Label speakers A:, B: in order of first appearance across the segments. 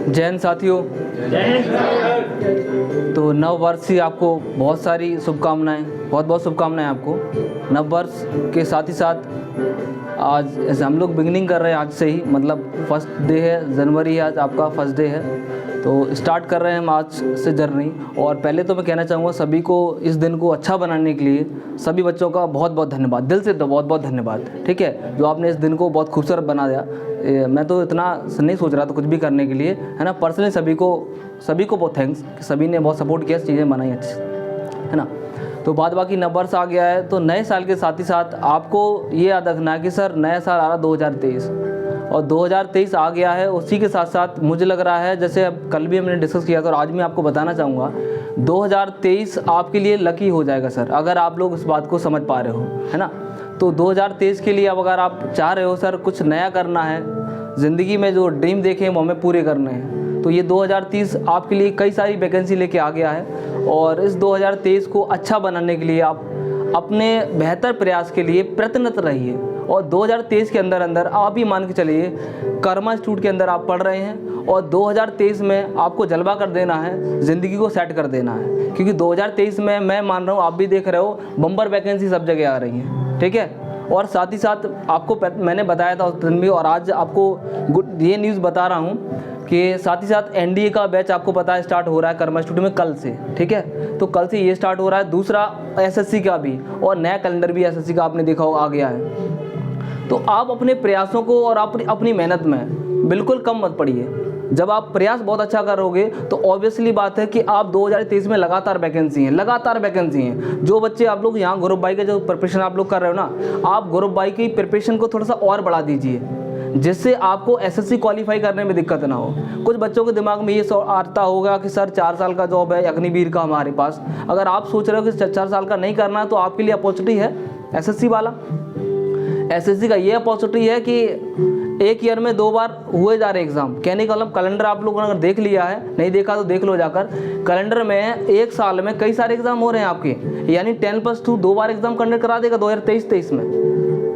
A: जय हिंद साथियों। तो नव वर्ष की आपको बहुत सारी शुभकामनाएं, बहुत बहुत शुभकामनाएं आपको। नव वर्ष के साथ ही साथ आज ऐसे हम लोग बिगनिंग कर रहे हैं आज से ही, मतलब फर्स्ट डे है, जनवरी आज आपका फर्स्ट डे है, तो स्टार्ट कर रहे हैं हम आज से जर्नी। और पहले तो मैं कहना चाहूँगा सभी को इस दिन को अच्छा बनाने के लिए सभी बच्चों का बहुत बहुत धन्यवाद, दिल से तो बहुत बहुत धन्यवाद, ठीक है, जो आपने इस दिन को बहुत खूबसूरत बना दिया। मैं तो इतना नहीं सोच रहा था कुछ भी करने के लिए, है ना। पर्सनली सभी को बहुत थैंक्स कि सभी ने बहुत सपोर्ट किया, चीज़ें बनाई अच्छी, है ना। तो बाद बाकी नव वर्ष आ गया है, तो नए साल के साथ ही साथ आपको ये याद रखना है कि सर नया साल आ रहा 2023 और 2023 आ गया है। उसी के साथ साथ मुझे लग रहा है, जैसे अब कल भी हमने डिस्कस किया था और आज मैं आपको बताना चाहूँगा, 2023 आपके लिए लकी हो जाएगा सर, अगर आप लोग इस बात को समझ पा रहे हो, है ना। तो 2023 के लिए अब अगर आप चाह रहे हो सर कुछ नया करना है ज़िंदगी में, जो ड्रीम देखे हैं वो हमें पूरे करने हैं, तो ये 2030 आपके लिए कई सारी वैकेंसी लेके आ गया है। और इस 2023 को अच्छा बनाने के लिए आप अपने बेहतर प्रयास के लिए प्रयत्नरत रहिए। और 2023 के अंदर आप ही मान के चलिए कर्मा इंस्टीट्यूट के अंदर आप पढ़ रहे हैं और 2023 में आपको जलवा कर देना है, ज़िंदगी को सेट कर देना है, क्योंकि 2023 में मैं मान रहा हूँ, आप भी देख रहे हो, बम्पर वैकेंसी सब जगह आ रही हैं, ठीक है। और साथ ही साथ आपको मैंने बताया था उस दिन भी, और आज आपको ये न्यूज़ बता रहा हूँ कि साथ ही साथ एनडीए का बैच आपको पता है स्टार्ट हो रहा है कर्मा इंस्टीट्यूट में कल से, ठीक है। तो कल से ये स्टार्ट हो रहा है। दूसरा एसएससी का भी, और नया कैलेंडर भी एसएससी का आपने देखा हो आ गया है। तो आप अपने प्रयासों को और अपनी मेहनत में बिल्कुल कम मत पड़िए। जब आप प्रयास बहुत अच्छा करोगे तो ऑब्वियसली बात है कि आप 2023 में लगातार वैकेंसी हैं। जो बच्चे आप लोग यहाँ गौरव भाई का जो प्रिपरेशन आप लोग कर रहे हो ना, आप गौरव भाई की प्रिपरेशन को थोड़ा सा और बढ़ा दीजिए, जिससे आपको एसएससी क्वालिफाई करने में दिक्कत ना हो। कुछ बच्चों के दिमाग में ये आता होगा कि सर 4 साल का जॉब है अग्निवीर का हमारे पास। अगर आप सोच रहे हो कि 4 साल का नहीं करना है तो आपके लिए अपॉर्चुनिटी है एसएससी वाला। एसएससी का ये अपॉर्चुनिटी है कि एक ईयर में 2 बार हुए जा रहे एग्ज़ाम। कहने का मतलब कैलेंडर आप लोगों ने अगर देख लिया है, नहीं देखा तो देख लो जाकर। कैलेंडर में एक साल में कई सारे एग्ज़ाम हो रहे हैं आपके, यानी 10+2 2 बार एग्ज़ाम कंडक्ट करा देगा 2023 में।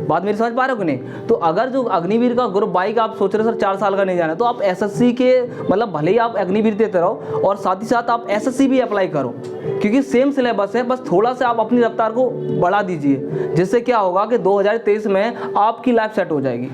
A: बात मेरी समझ पा रहे हो कि नहीं। तो अगर जो अग्निवीर का ग्रुप बाई का आप सोच रहे हो सर 4 साल का नहीं जाना, तो आप एसएससी के मतलब भले ही आप अग्निवीर देते रहो और साथ ही साथ आप एसएससी भी अप्लाई करो, क्योंकि सेम सिलेबस है, बस थोड़ा सा आप अपनी रफ्तार को बढ़ा दीजिए, जिससे क्या होगा कि 2023 में आपकी लाइफ सेट हो जाएगी।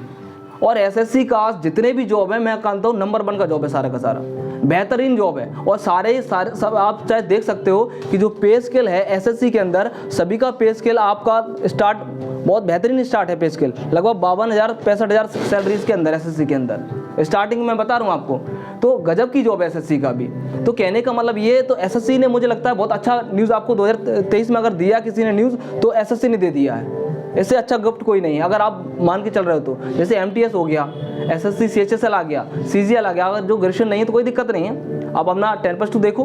A: और एसएससी का जितने भी जॉब है, मैं कहता हूँ नंबर 1 का जॉब है, सारा का सारा बेहतरीन जॉब है। और सारे सब आप चाहे देख सकते हो कि जो पे स्केल है एसएससी के अंदर, सभी का पे स्केल आपका स्टार्ट बहुत बेहतरीन स्टार्ट है। पे स्केल लगभग 52,000 65,000 सैलरीज के अंदर एसएससी के अंदर स्टार्टिंग में बता रहा हूँ आपको, तो गजब की जॉब है एसएससी का भी। तो कहने का मतलब ये, तो एसएससी ने मुझे लगता है बहुत अच्छा न्यूज़ आपको 2023 में अगर दिया किसी ने न्यूज़, तो एसएससी ने दे दिया है। इससे अच्छा गिफ्ट कोई नहीं है अगर आप मान के चल रहे हो तो। जैसे एमटीएस हो गया, एसएससी सीएचएसएल आ गया, सीजीएल आ गया। अगर जो ग्रेजुएशन नहीं है तो कोई दिक्कत नहीं है, आप अपना 10+2 देखो,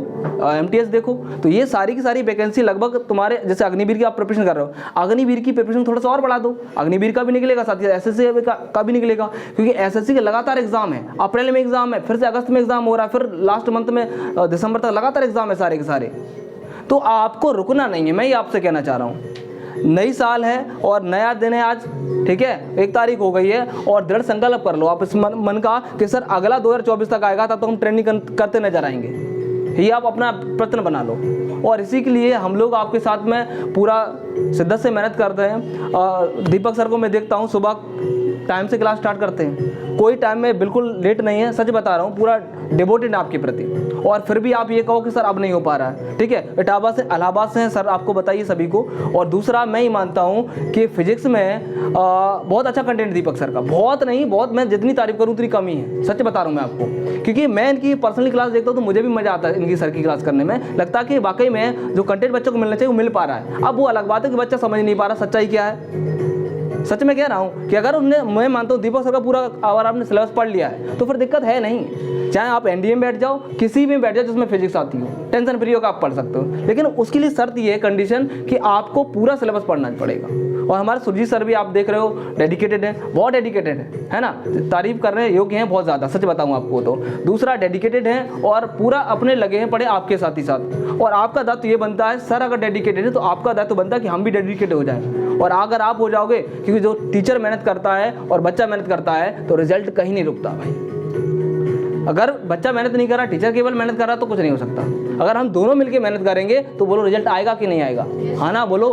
A: एमटीएस देखो। तो ये सारी की सारी वैकेंसी लगभग तुम्हारे, जैसे अग्निवीर की आप प्रिपरेशन कर रहे हो, अग्निवीर की प्रिपरेशन थोड़ा सा और बढ़ा दो, अग्निवीर का भी निकलेगा, साथ ही एसएससी का भी निकलेगा, क्योंकि एसएससी के लगातार एग्जाम है। अप्रैल में एग्जाम है, फिर से अगस्त में एग्जाम हो रहा है, फिर लास्ट मंथ में दिसंबर तक लगातार एग्जाम है सारे के सारे। तो आपको रुकना नहीं है, मैं ये आपसे कहना चाह रहा हूँ। नई साल है और नया दिन है आज, ठीक है, 1 तारीख हो गई है, और दृढ़ संकल्प कर लो आप इस मन का कि सर अगला 2024 तक आएगा, तब तो हम ट्रेनिंग करते नजर आएंगे। ये आप अपना प्रयत्न बना लो। और इसी के लिए हम लोग आपके साथ में पूरा शिद्दत से मेहनत करते हैं। दीपक सर को मैं देखता हूँ सुबह टाइम से क्लास स्टार्ट करते हैं, कोई टाइम में बिल्कुल लेट नहीं है, सच बता रहा हूँ, पूरा डिवोटेड है आपके प्रति। और फिर भी आप ये कहो कि सर अब नहीं हो पा रहा है, ठीक है, इटावा से इलाहाबाद से हैं सर, आपको बताइए सभी को। और दूसरा मैं ही मानता हूँ कि फिजिक्स में बहुत अच्छा कंटेंट दीपक सर का, बहुत नहीं बहुत, मैं जितनी तारीफ करूँ उतनी कमी है, सच बता रहा हूँ मैं आपको, क्योंकि मैं इनकी पर्सनली क्लास देखता हूँ तो मुझे भी मजा आता है इनकी सर की क्लास करने में। लगता है कि वाकई में जो कंटेंट बच्चों को मिलना चाहिए वो मिल पा रहा है। अब वो अलग बात है कि बच्चा समझ नहीं पा रहा, सच्चाई क्या है। सच में कह रहा हूँ कि अगर उनने, मैं मानता हूँ दीपक सर का पूरा अगर आपने सिलेबस पढ़ लिया है तो फिर दिक्कत है नहीं। चाहे आप एनडीए में बैठ जाओ, किसी में बैठ जाओ जिसमें फिजिक्स आती हो, टेंशन फ्री होकर आप पढ़ सकते हो। लेकिन उसके लिए शर्त ये है, कंडीशन, कि आपको पूरा सिलेबस पढ़ना पड़ेगा। और हमारे सुरजीत सर भी आप देख रहे हो डेडिकेटेड है, बहुत डेडिकेटेड है ना, तारीफ करने योग्य हैं बहुत ज़्यादा, सच बताऊँ आपको तो। दूसरा डेडिकेटेड है और पूरा अपने लगे हैं पढ़े आपके साथ ही साथ। और आपका दायित्व ये बनता है, सर अगर डेडिकेटेड है तो आपका दायित्व बनता है कि हम भी डेडिकेटेड हो जाए। और अगर आप हो जाओगे, क्योंकि जो टीचर मेहनत करता है और बच्चा मेहनत करता है तो रिजल्ट कहीं नहीं रुकता भाई। अगर बच्चा मेहनत नहीं कर रहा, टीचर केवल मेहनत कर रहा तो कुछ नहीं हो सकता। अगर हम दोनों मिलके मेहनत करेंगे तो बोलो रिजल्ट आएगा कि नहीं आएगा? हाँ ना, बोलो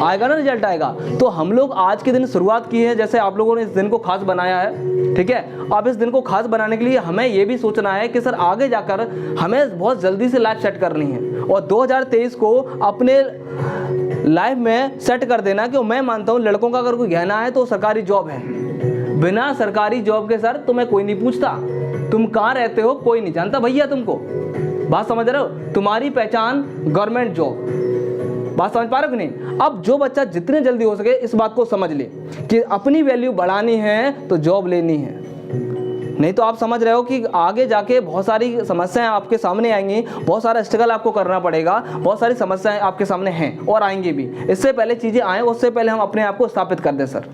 A: आएगा ना, रिजल्ट आएगा। तो हम लोग आज के दिन शुरुआत की है, जैसे आप लोगों ने इस दिन को खास बनाया है, ठीक है। अब इस दिन को खास बनाने के लिए हमें ये भी सोचना है कि सर आगे जाकर हमें बहुत जल्दी से लाइफ सेट करनी है और 2023 को अपने लाइफ में सेट कर देना कि मैं मानता हूँ लड़कों का अगर कोई गहना है तो सरकारी जॉब है। बिना सरकारी जॉब के सर तुम्हें कोई नहीं पूछता, तुम कहाँ रहते हो कोई नहीं जानता भैया तुमको। बात समझ रहे हो? तुम्हारी पहचान गवर्नमेंट जॉब। बात समझ पा रहे हो कि नहीं? अब जो बच्चा जितने जल्दी हो सके इस बात को समझ ले कि अपनी वैल्यू बढ़ानी है तो जॉब लेनी है, नहीं तो आप समझ रहे हो कि आगे जाके बहुत सारी समस्याएं आपके सामने आएंगी, बहुत सारा स्ट्रगल आपको करना पड़ेगा, बहुत सारी समस्याएं आपके सामने हैं और आएंगी भी। इससे पहले चीज़ें आएँ उससे पहले हम अपने आप को स्थापित कर दें। सर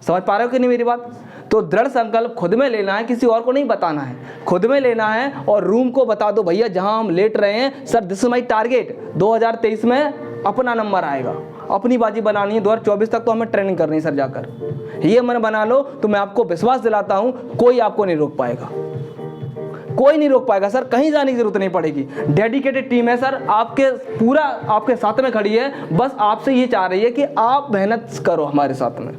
A: समझ पा रहे हो कि नहीं मेरी बात? तो दृढ़ संकल्प खुद में लेना है, किसी और को नहीं बताना है, खुद में लेना है। और रूम को बता दो भैया जहां हम लेट रहे हैं, sir this is my target, 2023 में अपना नंबर आएगा, अपनी बाजी बनानी है। 2024 तक तो हमें ट्रेनिंग करनी है सर जाकर, ये मन बना लो तो मैं आपको विश्वास दिलाता हूं कोई आपको नहीं रोक पाएगा, कोई नहीं रोक पाएगा सर। कहीं जाने की जरूरत नहीं पड़ेगी। डेडिकेटेड टीम है सर, आपके पूरा आपके साथ में खड़ी है, बस आपसे ये चाह रही है कि आप मेहनत करो हमारे साथ में।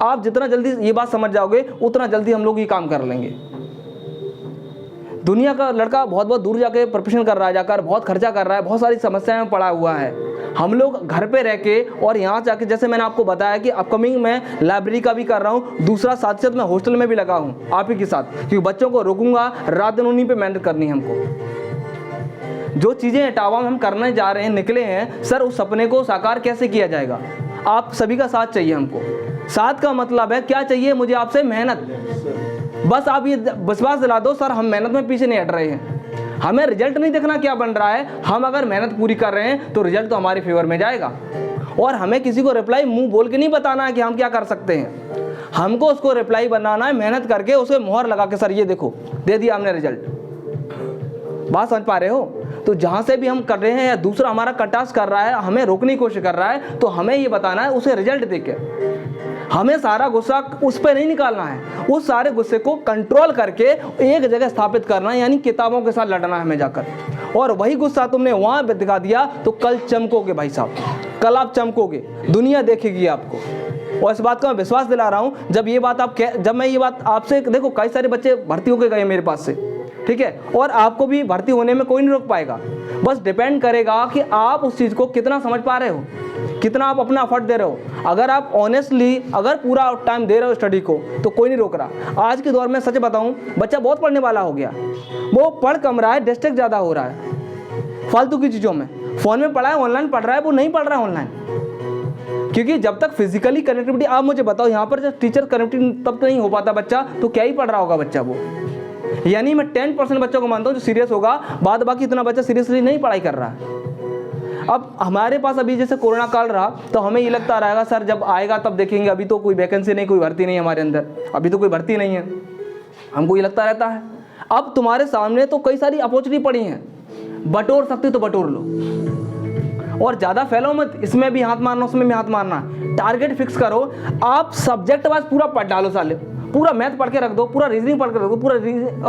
A: आप जितना जल्दी ये बात समझ जाओगे उतना जल्दी हम लोग ये काम कर लेंगे। दुनिया का लड़का बहुत बहुत दूर जाके प्रोफेशन कर रहा है, जाकर बहुत खर्चा कर रहा है, बहुत सारी समस्याएं में पड़ा हुआ है। हम लोग घर पे रह के और यहाँ जाके, जैसे मैंने आपको बताया कि अपकमिंग में लाइब्रेरी का भी कर रहा हूँ, दूसरा साथ साथ मैं हॉस्टल में भी लगा हूँ आप ही के साथ, क्योंकि बच्चों को रोकूंगा, रात दिन उन्हीं पे मेहनत करनी है हमको। जो चीज़ें इटावा में हम करने जा रहे हैं, निकले हैं सर, उस सपने को साकार कैसे किया जाएगा? आप सभी का साथ चाहिए हमको। साथ का मतलब है क्या चाहिए मुझे आपसे? मेहनत। बस आप ये विश्वास दिला दो सर हम मेहनत में पीछे नहीं हट रहे हैं, हमें रिजल्ट नहीं देखना क्या बन रहा है, हम अगर मेहनत पूरी कर रहे हैं तो रिजल्ट तो हमारे फेवर में जाएगा। और हमें किसी को रिप्लाई मुंह बोल के नहीं बताना है कि हम क्या कर सकते हैं, हमको उसको रिप्लाई बनाना है मेहनत करके, उसे मोहर लगा के सर ये देखो दे दिया हमने रिजल्ट। बात समझ पा रहे हो? तो जहाँ से भी हम कर रहे हैं या दूसरा हमारा कटास कर रहा है, हमें रोकने की कोशिश कर रहा है, तो हमें ये बताना है उसे रिजल्ट देके। हमें सारा गुस्सा उस पर नहीं निकालना है, उस सारे गुस्से को कंट्रोल करके एक जगह स्थापित करना है, यानी किताबों के साथ लड़ना है हमें जाकर। और वही गुस्सा तुमने वहाँ पे दिखा दिया तो कल चमकोगे भाई साहब, कल आप चमकोगे, दुनिया देखेगी आपको। और इस बात का मैं विश्वास दिला रहा हूँ। जब मैं ये बात आपसे, देखो कई सारे बच्चे भर्ती होकर गए मेरे पास से, ठीक है, और आपको भी भर्ती होने में कोई नहीं रोक पाएगा। बस डिपेंड करेगा कि आप उस चीज़ को कितना समझ पा रहे हो, कितना आप अपना एफर्ट दे रहे हो। अगर आप ऑनेस्टली अगर पूरा टाइम दे रहे हो स्टडी को तो कोई नहीं रोक रहा। आज के दौर में सच बताऊं, बच्चा बहुत पढ़ने वाला हो गया, वो पढ़ कम रहा है, डिस्ट्रैक्ट ज़्यादा हो रहा है फालतू की चीज़ों में। फ़ोन में पढ़ा है, ऑनलाइन पढ़ रहा है, वो नहीं पढ़ रहा है ऑनलाइन, क्योंकि जब तक फिजिकली कनेक्टिविटी, आप मुझे बताओ यहाँ पर जब टीचर कनेक्टिविटी तब तो नहीं हो पाता बच्चा, तो क्या ही पढ़ रहा होगा बच्चा वो। यानी मैं 10% बच्चों को मानता हूँ जो सीरियस होगा, बाद बाकी इतना बच्चा सीरियसली नहीं पढ़ाई कर रहा है। अब हमारे पास अभी जैसे कोरोना काल रहा तो हमें ये लगता रहेगा सर जब आएगा तब देखेंगे, अभी तो कोई वैकेंसी नहीं, कोई भर्ती नहीं है हमारे अंदर, अभी तो कोई भर्ती नहीं है, हमको ये लगता रहता है। अब तुम्हारे सामने तो कई सारी अपॉर्चुनिटी पड़ी हैं, बटोर सकते तो बटोर लो और ज़्यादा फैलो मत, इसमें भी हाथ मारना उसमें भी हाथ मारना। टारगेट फिक्स करो, आप सब्जेक्ट वाइज पूरा पढ़ डालो साले, पूरा मैथ पढ़ के रख दो, पूरा रीजनिंग पढ़ के रख दो, पूरा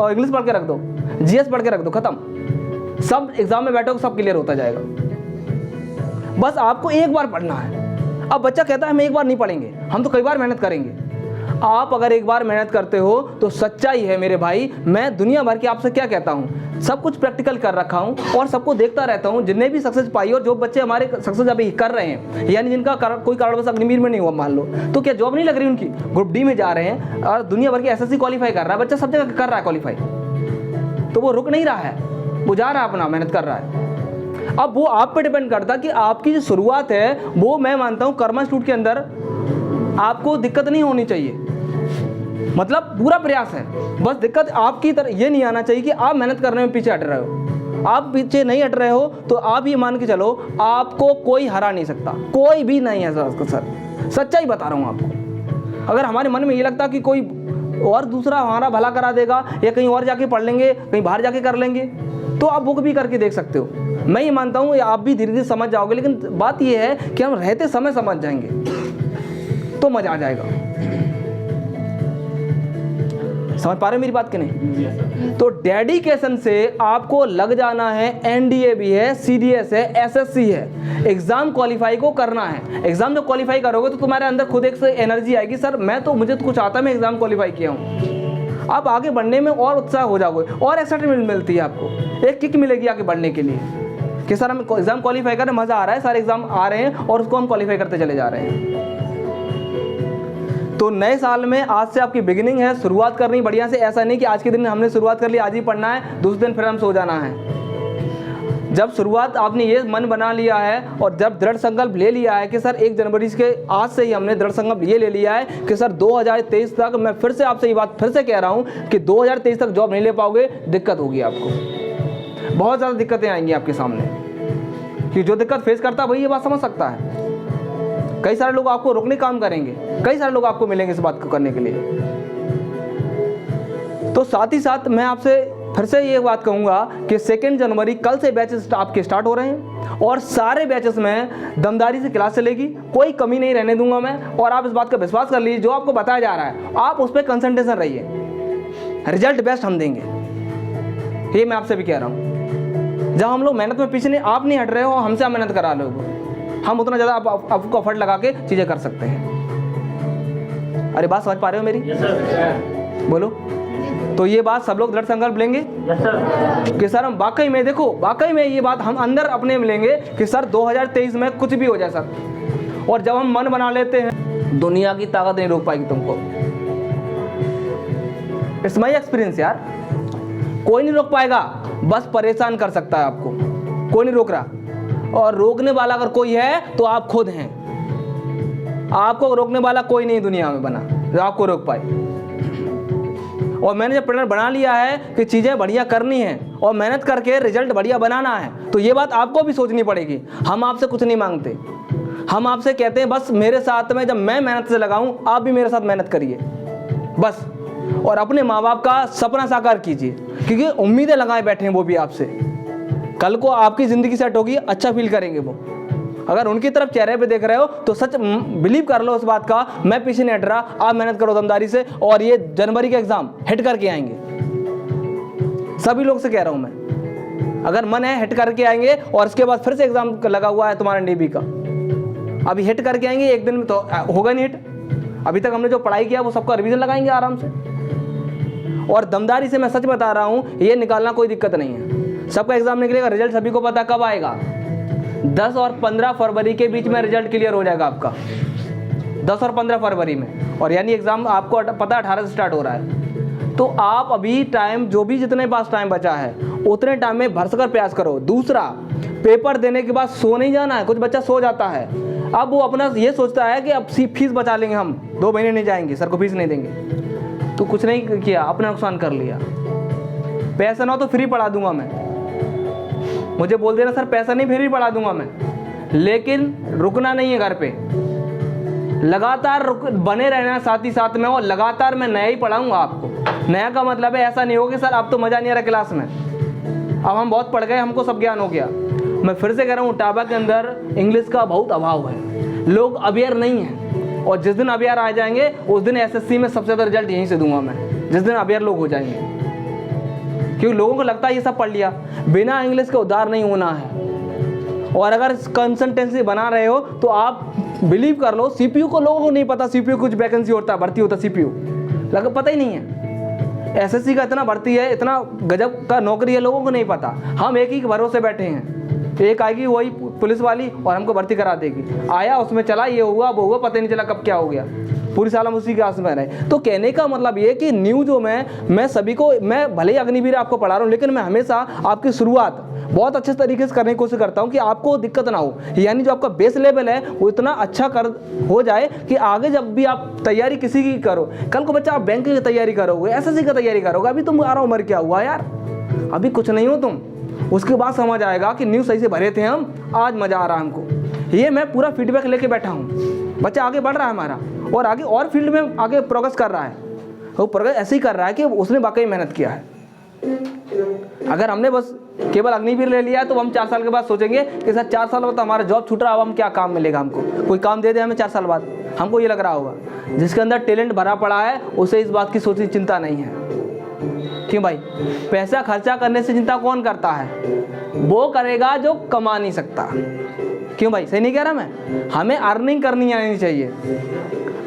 A: इंग्लिश पढ़ के रख दो, जीएस पढ़ के रख दो, खत्म। सब एग्जाम में बैठो सब क्लियर होता जाएगा। बस आपको एक बार पढ़ना है। अब बच्चा कहता है हम एक बार नहीं पढ़ेंगे, हम तो कई बार मेहनत करेंगे। आप अगर एक बार मेहनत करते हो तो सच्चाई है मेरे भाई, मैं दुनिया भर की आपसे क्या कहता हूँ, सब कुछ प्रैक्टिकल कर रखा हूँ और सबको देखता रहता हूँ, जिनने भी सक्सेस पाई और जो बच्चे हमारे सक्सेस अभी कर रहे हैं, यानी जिनका कोई कारणवश अग्निवीर में नहीं हुआ मान लो, तो क्या जॉब नहीं लग रही उनकी, ग्रुप डी में जा रहे हैं और दुनिया भर की एसएससी क्वालिफाई कर रहा है बच्चा, सब जगह कर रहा है क्वालिफाई, तो वो रुक नहीं रहा है, वो जा रहा है अपना मेहनत कर रहा है। अब वो आप पे डिपेंड करता कि आपकी जो शुरुआत है वो, मैं मानता हूँ कर्मा इंस्टीट्यूट के अंदर आपको दिक्कत नहीं होनी चाहिए, मतलब पूरा प्रयास है, बस दिक्कत आपकी तरह ये नहीं आना चाहिए कि आप मेहनत करने में पीछे हट रहे हो। आप पीछे नहीं हट रहे हो तो आप ये मान के चलो आपको कोई हरा नहीं सकता, कोई भी नहीं है सर, सच्चाई बता रहा हूँ आपको। अगर हमारे मन में ये लगता कि कोई और दूसरा हमारा भला करा देगा या कहीं और जाके पढ़ लेंगे, कहीं बाहर जाके कर लेंगे, तो आप बुक भी करके देख सकते हो। मैं ये मानता हूँ आप भी धीरे धीरे समझ जाओगे, लेकिन बात ये है कि हम रहते समय समझ जाएंगे तो मजा आ जाएगा। समझ पा रहे हो मेरी बात कि नहीं? तो डेडिकेशन से आपको लग जाना है, एनडीए भी है, सीडीएस है, एसएससी है, एग्जाम क्वालिफाई को करना है। एग्जाम जब क्वालिफाई करोगे तो तुम्हारे अंदर खुद एक से एनर्जी आएगी, सर मैं तो, मुझे तो कुछ आता है, मैं एग्जाम क्वालिफाई किया हूँ। आप आगे बढ़ने में और उत्साह हो जाओगे और एक्साइटमेंट मिलती है आपको, एक किक मिलेगी आगे बढ़ने के लिए कि सर हम एग्जाम क्वालिफाई कर रहे हैं, मजा आ रहा है, सारे एग्जाम आ रहे हैं और उसको हम क्वालिफाई करते चले जा रहे हैं। तो नए साल में आज से आपकी बिगिनिंग है, शुरुआत करनी बढ़िया से। ऐसा नहीं कि आज के दिन हमने शुरुआत कर ली, आज ही पढ़ना है, दूसरे दिन फिर हम सो जाना है। जब शुरुआत आपने ये मन बना लिया है और जब दृढ़ संकल्प ले लिया है कि सर 1 जनवरी के आज से ही हमने दृढ़ संकल्प ये ले लिया है कि सर 2023 तक, मैं फिर से आपसे ये बात फिर से कह रहा हूँ कि 2023 तक जॉब नहीं ले पाओगे, दिक्कत होगी आपको, बहुत ज़्यादा दिक्कतें आएंगी आपके सामने। कि जो दिक्कत फेस करता है वही ये बात समझ सकता है। कई सारे लोग आपको रोकने काम करेंगे, कई सारे लोग आपको मिलेंगे इस बात को करने के लिए। तो साथ ही साथ मैं आपसे फिर से ये बात कहूँगा कि 2 जनवरी कल से बैचेस आपके स्टार्ट हो रहे हैं और सारे बैचेस में दमदारी से क्लास चलेगी, कोई कमी नहीं रहने दूंगा मैं। और आप इस बात का विश्वास कर लीजिए, जो आपको बताया जा रहा है आप उस पर कंसंट्रेशन रहिए, रिजल्ट बेस्ट हम देंगे, ये मैं आपसे भी कह रहा हूँ। जब हम लोग मेहनत में पीछे नहीं, आप नहीं हट रहे हो, हमसे आप मेहनत करा लोगे, हम उतना ज़्यादा आपको एफर्ट लगा के चीज़ें कर सकते हैं। अरे बात समझ पा रहे हो मेरी? बोलो। तो ये बात सब लोग दृढ़ संकल्प लेंगे कि सर हम वाकई में, देखो वाकई में ये बात हम अंदर अपने में लेंगे कि सर 2023 में कुछ भी हो जाए सर। और जब हम मन बना लेते हैं, दुनिया की ताकत नहीं रोक पाएगी तुमको। इट्स माई एक्सपीरियंस यार, कोई नहीं रोक पाएगा, बस परेशान कर सकता है आपको, कोई नहीं रोक रहा। और रोकने वाला अगर कोई है तो आप खुद हैं। आपको रोकने वाला कोई नहीं दुनिया में बना जो आपको रोक पाए। और मैंने जब प्लान बना लिया है कि चीज़ें बढ़िया करनी है और मेहनत करके रिजल्ट बढ़िया बनाना है, तो ये बात आपको भी सोचनी पड़ेगी। हम आपसे कुछ नहीं मांगते, हम आपसे कहते हैं बस मेरे साथ में जब मैं मेहनत से लगाऊं, आप भी मेरे साथ मेहनत करिए बस। और अपने माँ बाप का सपना साकार कीजिए, क्योंकि उम्मीदें लगाए बैठे हैं वो भी आपसे। कल को आपकी ज़िंदगी सेट होगी, अच्छा फील करेंगे वो। अगर उनकी तरफ चेहरे पे देख रहे हो तो सच बिलीव कर लो उस बात का, मैं पीछे नहीं हट रहा, आप मेहनत करो दमदारी से और ये जनवरी के एग्जाम हिट करके आएंगे। सभी लोग से कह रहा हूं मैं, अगर मन है हिट करके आएंगे। और इसके बाद फिर से एग्जाम लगा हुआ है तुम्हारा नेवी का, अभी हिट करके आएंगे, एक दिन में तो होगा नहीं हिट। अभी तक हमने जो पढ़ाई किया वो सबका रिवीजन लगाएंगे आराम से। और दमदारी से मैं सच बता रहा हूं, ये निकालना कोई दिक्कत नहीं है। सबका एग्जाम निकलेगा, रिजल्ट सभी को पता कब आएगा, 10 और 15 फरवरी के बीच में रिजल्ट क्लियर हो जाएगा आपका, 10 और 15 फरवरी में। और यानी एग्जाम आपको पता है 18 से स्टार्ट हो रहा है। तो आप अभी टाइम, जो भी जितने पास टाइम बचा है उतने टाइम में भरसकर प्रयास करो। दूसरा, पेपर देने के बाद सो नहीं जाना है। कुछ बच्चा सो जाता है, अब वो अपना ये सोचता है कि अब फीस बचा लेंगे, हम 2 महीने नहीं जाएंगे, सर को फीस नहीं देंगे। तो कुछ नहीं किया, अपना नुकसान कर लिया। पैसा ना हो तो फ्री पढ़ा दूंगा मैं, मुझे बोल देना सर पैसा नहीं, फ्री पढ़ा दूंगा मैं। लेकिन रुकना नहीं है घर पे, लगातार बने रहना साथ ही साथ में। और लगातार मैं नया ही पढ़ाऊंगा आपको। नया का मतलब है ऐसा नहीं होगा कि सर अब तो मज़ा नहीं आ रहा क्लास में, अब हम बहुत पढ़ गए, हमको सब ज्ञान हो गया। मैं फिर से कह रहा हूँ, टाबा के अंदर इंग्लिश का बहुत अभाव है, लोग अवेयर नहीं हैं। और जिस दिन अवेयर आ जाएंगे उस दिन एसएससी में सबसे ज़्यादा रिजल्ट यहीं से दूंगा मैं, जिस दिन अवेयर लोग हो जाएंगे। क्योंकि लोगों को लगता है ये सब पढ़ लिया, बिना इंग्लिश के उद्धार नहीं होना है। और अगर कंसल्टेंसी बना रहे हो तो आप बिलीव कर लो, सीपीयू को लोगों को नहीं पता, सीपीयू कुछ वैकेंसी होता है, भर्ती होता है सीपीयू, लगा पता ही नहीं है। एसएससी का इतना भर्ती है, इतना गजब का नौकरी है, लोगों को नहीं पता। हम एक ही भरोसे बैठे हैं, एक आएगी वही पुलिस वाली और हमको भर्ती करा देगी। आया, उसमें चला, ये हुआ वो हुआ, पता नहीं चला कब क्या हो गया, पूरी साल हम उसी के आस में रहे। तो कहने का मतलब ये कि न्यू जो मैं सभी को, मैं भले ही अग्निवीर आपको पढ़ा रहा हूँ, लेकिन मैं हमेशा आपकी शुरुआत बहुत अच्छे तरीके से करने की कोशिश करता हूँ कि आपको दिक्कत ना हो। यानी जो आपका बेस लेवल है वो इतना अच्छा हो जाए कि आगे जब भी आप तैयारी किसी की करो, कल को बच्चा आप बैंक की तैयारी करोगे, एसएससी की तैयारी करोगे, अभी तुम्हारा उम्र क्या हुआ यार, अभी कुछ नहीं हो तुम, उसके बाद समझ आएगा कि न्यूज़ सही से भरे थे हम, आज मज़ा आ रहा है हमको। ये मैं पूरा फीडबैक लेके बैठा हूँ। बच्चा आगे बढ़ रहा है हमारा, और आगे और फील्ड में आगे प्रोग्रेस कर रहा है। वो प्रोग्रेस ऐसे ही कर रहा है कि उसने वाकई मेहनत किया है। अगर हमने बस केवल अग्निवीर ले लिया तो हम 4 साल के बाद सोचेंगे कि सर 4 साल बाद तो हमारा जॉब छूट रहा है, अब हम क्या काम मिलेगा, हमको कोई काम दे दे हमें 4 साल बाद, हमको ये लग रहा होगा। जिसके अंदर टैलेंट भरा पड़ा है उसे इस बात की सोचने की चिंता नहीं है। क्यों भाई? पैसा खर्चा करने से चिंता कौन करता है? वो करेगा जो कमा नहीं सकता। क्यों भाई? सही नहीं कह रहा मैं? हमें अर्निंग करनी आनी चाहिए,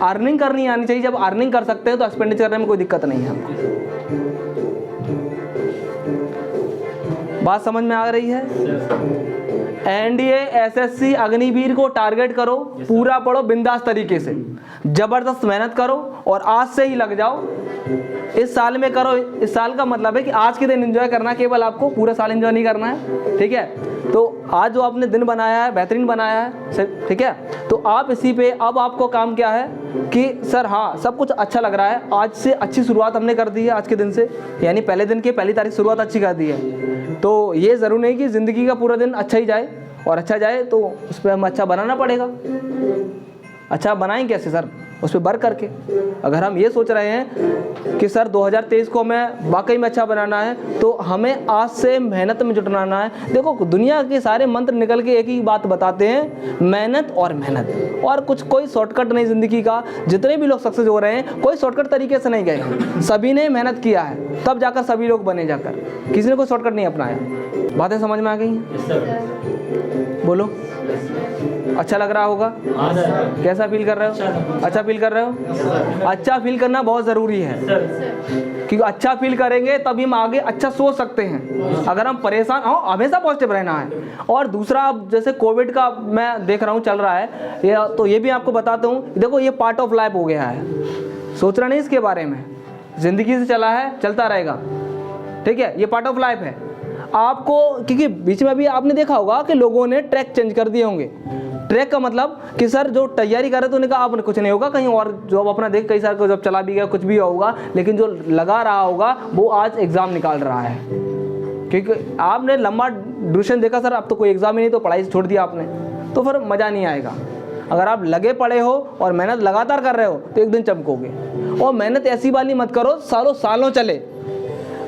A: अर्निंग करनी आनी चाहिए। जब अर्निंग कर सकते हैं तो एक्सपेंडिचर करने में कोई दिक्कत नहीं है हमको। बात समझ में आ रही है? एनडीए एसएससी अग्निवीर को टारगेट करो, पूरा पढ़ो बिंदास तरीके से, जबरदस्त मेहनत करो और आज से ही लग जाओ। इस साल में करो। इस साल का मतलब है कि आज के दिन एंजॉय करना, केवल आपको पूरा साल एंजॉय नहीं करना है। ठीक है? तो आज जो आपने दिन बनाया है बेहतरीन बनाया है, ठीक है? तो आप इसी पे अब आपको काम क्या है कि सर हाँ सब कुछ अच्छा लग रहा है, आज से अच्छी शुरुआत हमने कर दी है। आज के दिन से यानी पहले दिन की पहली तारीख शुरुआत अच्छी कर दी है। तो ये ज़रूर नहीं कि ज़िंदगी का पूरा दिन अच्छा ही जाए, और अच्छा जाए तो उस पर हम अच्छा बनाना पड़ेगा। अच्छा बनाएं कैसे सर? उस पर वर्क करके। अगर हम ये सोच रहे हैं कि सर 2023 को हमें वाकई में अच्छा बनाना है तो हमें आज से मेहनत में जुटना है। देखो दुनिया के सारे मंत्र निकल के एक ही बात बताते हैं, मेहनत और मेहनत, और कुछ कोई शॉर्टकट नहीं ज़िंदगी का। जितने भी लोग सक्सेस हो रहे हैं कोई शॉर्टकट तरीके से नहीं गए, सभी ने मेहनत किया है तब जाकर सभी लोग बने, जाकर किसी ने कोई शॉर्टकट नहीं अपनाया। बातें समझ में आ गई? बोलो। अच्छा लग रहा होगा? कैसा फील कर रहे हो? अच्छा फील कर रहे हो? अच्छा फील करना बहुत ज़रूरी है, क्योंकि अच्छा फील करेंगे तभी हम आगे अच्छा सोच सकते हैं। अगर हम परेशान हो, हमेशा पॉजिटिव रहना है। और दूसरा, जैसे कोविड का मैं देख रहा हूँ चल रहा है, तो ये भी आपको बताता हूँ। देखो ये पार्ट ऑफ लाइफ हो गया है, सोचना नहीं इसके बारे में, ज़िंदगी से चला है चलता रहेगा। ठीक है? ये पार्ट ऑफ लाइफ है आपको, क्योंकि बीच में भी आपने देखा होगा कि लोगों ने ट्रैक चेंज कर दिए होंगे। ट्रैक का मतलब कि सर जो तैयारी कर रहे थे उन्होंने कहा अब कुछ नहीं होगा, कहीं और जॉब अपना देख, कई साल को जॉब चला भी गया, कुछ भी होगा, लेकिन जो लगा रहा होगा वो आज एग्ज़ाम निकाल रहा है। क्योंकि आपने लंबा ड्यूरेशन देखा सर अब तो कोई एग्ज़ाम ही नहीं, तो पढ़ाई छोड़ दिया आपने, तो फिर मज़ा नहीं आएगा। अगर आप लगे पड़े हो और मेहनत लगातार कर रहे हो तो एक दिन चमकोगे। और मेहनत ऐसी वाली मत करो सालों सालों चले,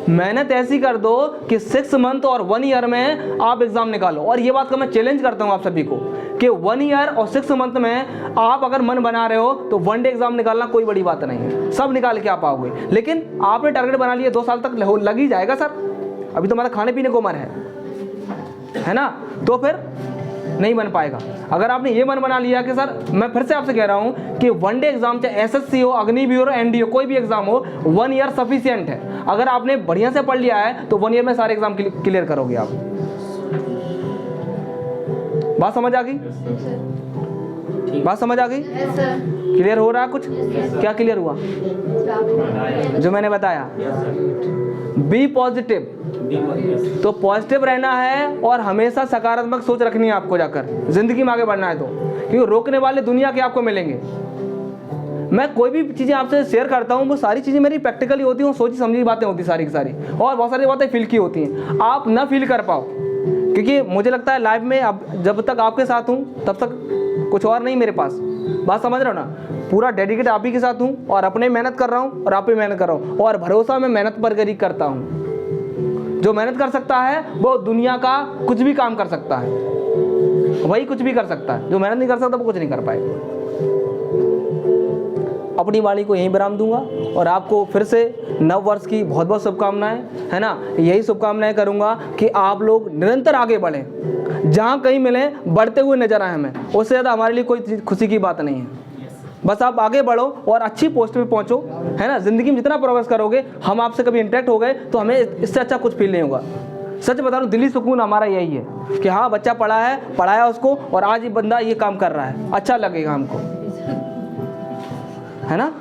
A: मेहनत ऐसी कर दो कि 6 मंथ और 1 ईयर में आप एग्ज़ाम निकालो। और ये बात का मैं चैलेंज करता हूँ आप सभी को कि 1 ईयर और 6 मंथ में आप अगर मन बना रहे हो तो 1 डे एग्ज़ाम निकालना कोई बड़ी बात नहीं है, सब निकाल के आप आओगे। लेकिन आपने टारगेट बना लिया 2 साल तक लग ही जाएगा सर, अभी तो हमारा खाने पीने को उम्र है ना, तो फिर नहीं बन पाएगा। अगर आपने ये मन बना लिया कि सर, मैं फिर से आपसे कह रहा हूँ कि 1 डे एग्जाम, चाहे एसएससी हो, अग्निवीर हो, एनडीए हो, कोई भी एग्जाम हो, 1 ईयर सफिशिएंट है। अगर आपने बढ़िया से पढ़ लिया है तो 1 ईयर में सारे एग्जाम क्लियर करोगे आप। बात समझ आ गई? बात समझ आ गई? क्लियर हो रहा है? कुछ क्या क्लियर हुआ जो मैंने बताया? बी पॉजिटिव, तो पॉजिटिव रहना है और हमेशा सकारात्मक सोच रखनी है आपको, जाकर जिंदगी में आगे बढ़ना है तो, क्योंकि रोकने वाले दुनिया के आपको मिलेंगे। मैं कोई भी चीज़ें आपसे शेयर करता हूँ वो सारी चीज़ें मेरी प्रैक्टिकली होती हैं, सोची समझी बातें होती सारी की सारी, और बहुत सारी बातें फील की होती हैं। आप ना फील कर पाओ, क्योंकि मुझे लगता है लाइफ में अब जब तक आपके साथ हूँ तब तक कुछ और नहीं मेरे पास। बात समझ रहे हो ना? पूरा डेडिकेट आप ही के साथ हूँ और अपने मेहनत कर रहा हूँ और आप भी मेहनत कर रहा हूँ, और भरोसा मैं मेहनत पर ही करता हूँ। जो मेहनत कर सकता है वो दुनिया का कुछ भी काम कर सकता है, वही कुछ भी कर सकता है। जो मेहनत नहीं कर सकता वो कुछ नहीं कर पाएगा। अपनी वाणी को यहीं विराम दूंगा और आपको फिर से नव वर्ष की बहुत बहुत शुभकामनाएं, है ना। यही शुभकामनाएं करूंगा कि आप लोग निरंतर आगे बढ़ें, जहां कहीं मिले बढ़ते हुए नजर आए हमें, उससे ज़्यादा हमारे लिए कोई खुशी की बात नहीं है। बस आप आगे बढ़ो और अच्छी पोस्ट पे पहुंचो, है ना। ज़िंदगी में जितना प्रोग्रेस करोगे, हम आपसे कभी इंटरेक्ट हो गए तो हमें इससे अच्छा कुछ फील नहीं होगा। सच बता रहा हूँ, दिली सुकून हमारा यही है कि हाँ बच्चा पढ़ा है, पढ़ाया उसको, और आज ये बंदा ये काम कर रहा है, अच्छा लगेगा हमको, है ना।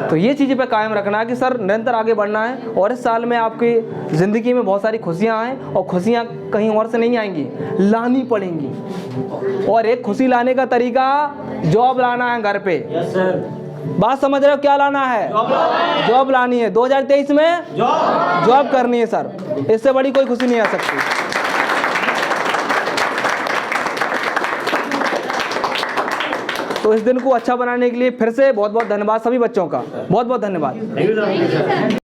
A: तो ये चीज़ पे कायम रखना है कि सर निरंतर आगे बढ़ना है। और इस साल में आपकी ज़िंदगी में बहुत सारी खुशियाँ आएँ, और खुशियाँ कहीं और से नहीं आएंगी, लानी पड़ेंगी। और एक खुशी लाने का तरीका, जॉब लाना है घर पे। बात समझ रहे हो? क्या लाना है? जॉब लानी है। 2023 में जॉब करनी है सर, इससे बड़ी कोई खुशी नहीं आ सकती। तो इस दिन को अच्छा बनाने के लिए फिर से बहुत बहुत धन्यवाद सभी बच्चों का, बहुत बहुत धन्यवाद।